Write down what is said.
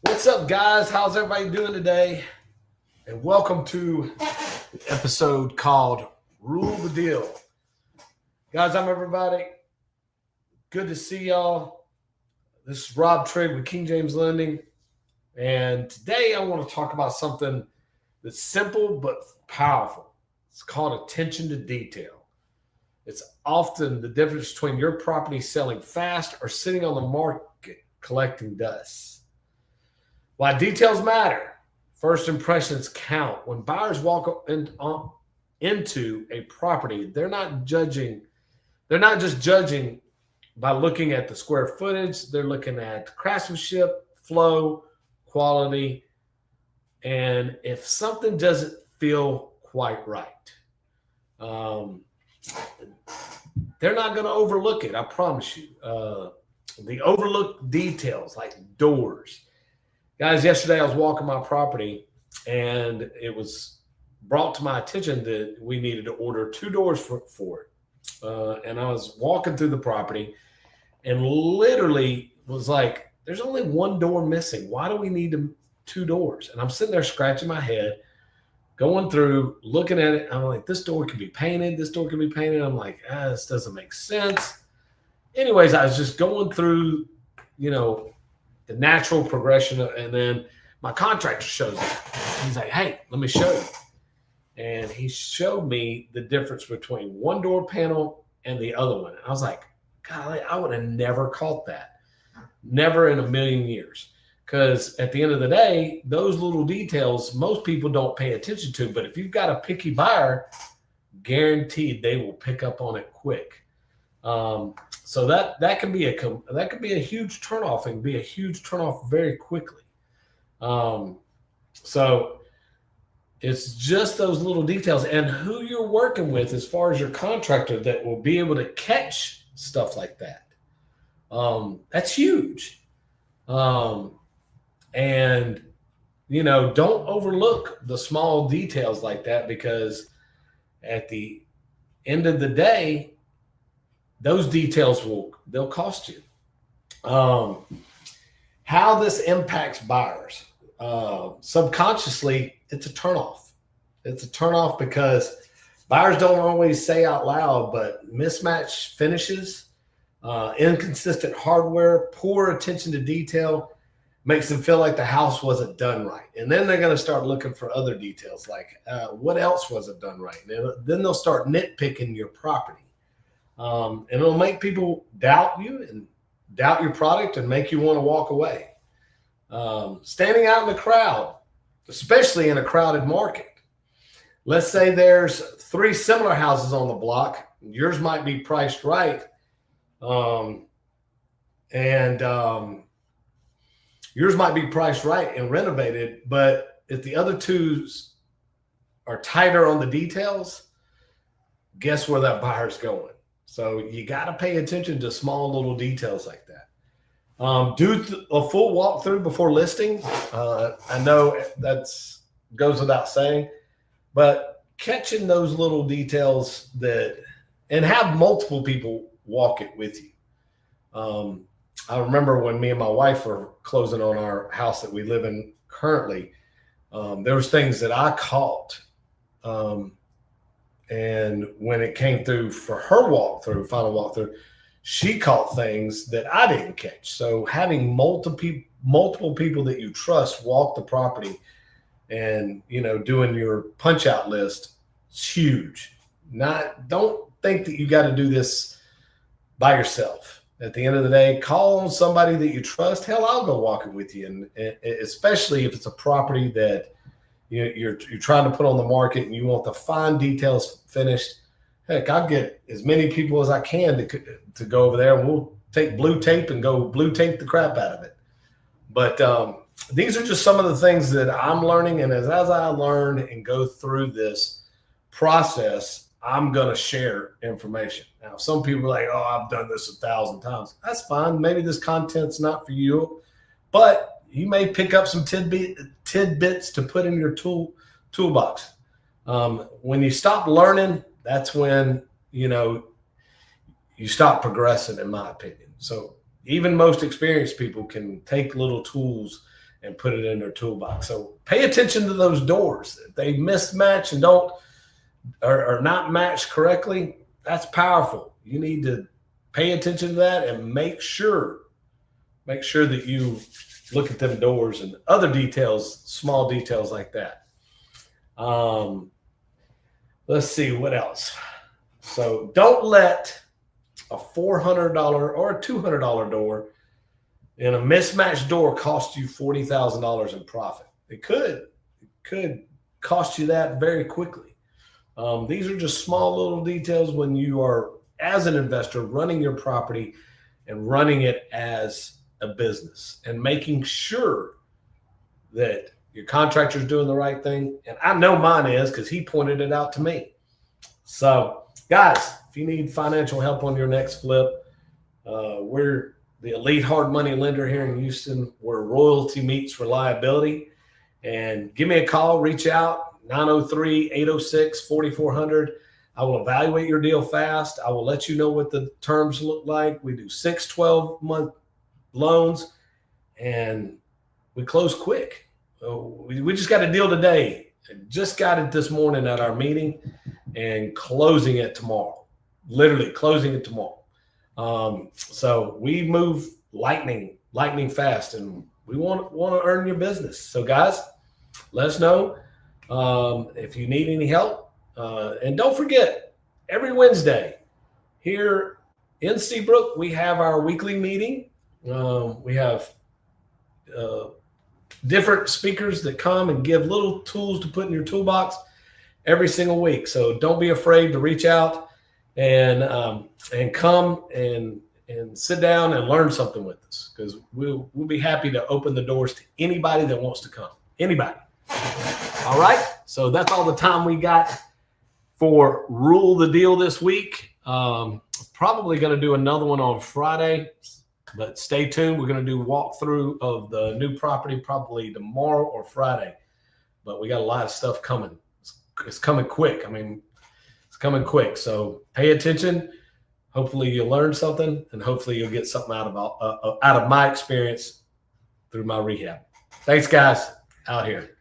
What's up, guys? How's everybody doing today? And welcome to the episode called Rule the Deal. Guys, I'm everybody. Good to see y'all. This is Rob Trigg with King James Lending. And today I want to talk about something that's simple but powerful. It's called attention to detail. It's often the difference between your property selling fast or sitting on the market collecting dust. Why details matter. First impressions count. When buyers walk into a property, they're not judging. They're not just judging by looking at the square footage. They're looking at craftsmanship, flow, quality, and if something doesn't feel quite right, um, they're not going to overlook it. I promise you. The overlooked details like doors. Guys, yesterday I was walking my property and it was brought to my attention that we needed to order two doors for it. And I was walking through the property and literally was like, there's only one door missing. Why do we need two doors? And I'm sitting there scratching my head, going through, looking at it. I'm like, this door can be painted. This door can be painted. I'm like, this doesn't make sense. Anyways, I was just going through, the natural progression. And then my contractor shows up. He's like, hey, let me show you. And he showed me the difference between one door panel and the other one. And I was like, golly, I would have never caught that. Never in a million years. Because at the end of the day, those little details, most people don't pay attention to. But if you've got a picky buyer, guaranteed they will pick up on it quick. So that can be a huge turnoff and be a huge turnoff very quickly. So it's just those little details and who you're working with as far as your contractor that will be able to catch stuff like that. That's huge. And don't overlook the small details like that, because at the end of the day, those details they'll cost you. How this impacts buyers. Subconsciously, it's a turnoff. It's a turnoff because buyers don't always say out loud, but mismatched finishes, inconsistent hardware, poor attention to detail makes them feel like the house wasn't done right. And then they're going to start looking for other details like what else wasn't done right. And then they'll start nitpicking your property. And it'll make people doubt you and doubt your product and make you want to walk away. Standing out in the crowd, especially in a crowded market. Let's say there's three similar houses on the block. Yours might be priced right. Yours might be priced right and renovated, but if the other two are tighter on the details, guess where that buyer's going? So you got to pay attention to small little details like that. Do a full walkthrough before listing. I know that goes without saying, but catching those little details and have multiple people walk it with you. I remember when me and my wife were closing on our house that we live in currently, there was things that I caught. And when it came through for her final walkthrough, she caught things that I didn't catch. So having multiple people that you trust walk the property and, doing your punch out list, it's huge. Don't think that you got to do this by yourself. At the end of the day, call on somebody that you trust. Hell, I'll go walk it with you. And especially if it's a property that you're trying to put on the market and you want the fine details finished. Heck, I'll get as many people as I can to go over there, and we'll take blue tape and go blue tape the crap out of it. But these are just some of the things that I'm learning. And as I learn and go through this process, I'm going to share information. Now, some people are like, oh, I've done this 1,000 times. That's fine. Maybe this content's not for you, but you may pick up some tidbits to put in your toolbox. When you stop learning, that's when, you stop progressing, in my opinion. So even most experienced people can take little tools and put it in their toolbox. So pay attention to those doors. If they mismatch and don't are not matched correctly, that's powerful. You need to pay attention to that and make sure that you look at them doors and other details, small details like that. Let's see what else. So don't let a $400 or a $200 door and a mismatched door cost you $40,000 in profit. It could cost you that very quickly. These are just small little details when you are, as an investor, running your property and running it as a business and making sure that your contractor's doing the right thing. And I know mine is because he pointed it out to me. So, guys, if you need financial help on your next flip, we're the elite hard money lender here in Houston, where royalty meets reliability. And give me a call, reach out, 903-806-4400. I will evaluate your deal fast. I will let you know what the terms look like. We do 6, 12-month loans, and we close quick. We just got a deal today. Just got it this morning at our meeting and closing it tomorrow. Literally closing it tomorrow. So we move lightning fast, and we want to earn your business. So guys, let us know if you need any help. And don't forget, every Wednesday here in Seabrook, we have our weekly meeting. We have different speakers that come and give little tools to put in your toolbox every single week. So don't be afraid to reach out and come and sit down and learn something with us, because we'll be happy to open the doors to anybody that wants to come. Anybody. All right. So that's all the time we got for Rule the Deal this week. Probably going to do another one on Friday, but stay tuned. We're going to do a walkthrough of the new property probably tomorrow or Friday, but we got a lot of stuff coming. It's coming quick. I mean, it's coming quick. So pay attention. Hopefully you'll learn something, and hopefully you'll get something out of my experience through my rehab. Thanks, guys. Out here.